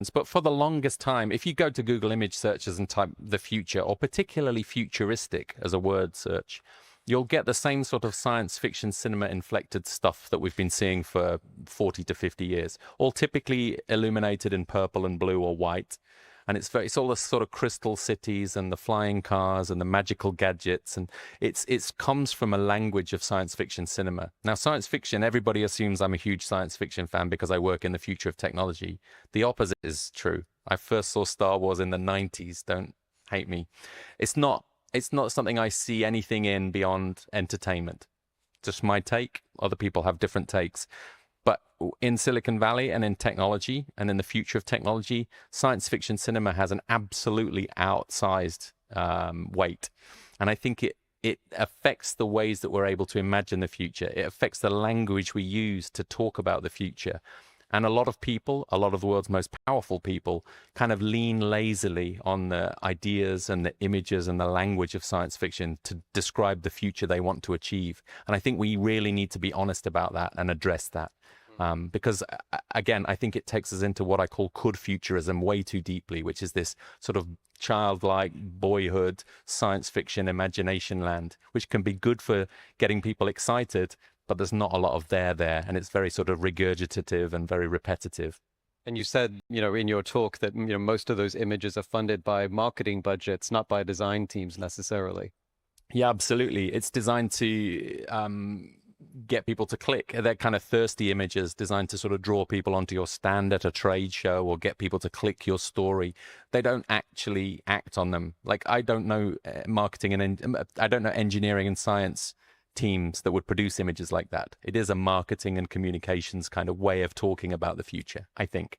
But for the longest time, if you go to Google image searches and type the future, or particularly futuristic as a word search, you'll get the same sort of science fiction cinema inflected stuff that we've been seeing for 40 to 50 years, all typically illuminated in purple and blue or white. And it's all the sort of crystal cities and the flying cars and the magical gadgets, and it's comes from a language of science fiction cinema. Now, science fiction, everybody assumes I'm a huge science fiction fan because I work in the future of technology. The opposite is true. I first saw Star Wars in the 90s. Don't hate me. It's not something I see anything in beyond entertainment. Just my take. Other people have different takes. But in Silicon Valley and in technology and in the future of technology, science fiction cinema has an absolutely outsized weight. And I think it affects the ways that we're able to imagine the future. It affects the language we use to talk about the future. And a lot of people, a lot of the world's most powerful people, kind of lean lazily on the ideas and the images and the language of science fiction to describe the future they want to achieve. And I think we really need to be honest about that and address that. Because, again, I think it takes us into what I call could futurism way too deeply, which is this sort of childlike boyhood science fiction imagination land, which can be good for getting people excited, but there's not a lot of there, and it's very sort of regurgitative and very repetitive. And you said, in your talk that, most of those images are funded by marketing budgets, not by design teams necessarily. Yeah, absolutely. It's designed to get people to click. They're kind of thirsty images designed to sort of draw people onto your stand at a trade show or get people to click your story. They don't actually act on them. Like, I don't know marketing and I don't know engineering and science teams that would produce images like that. It is a marketing and communications kind of way of talking about the future, I think.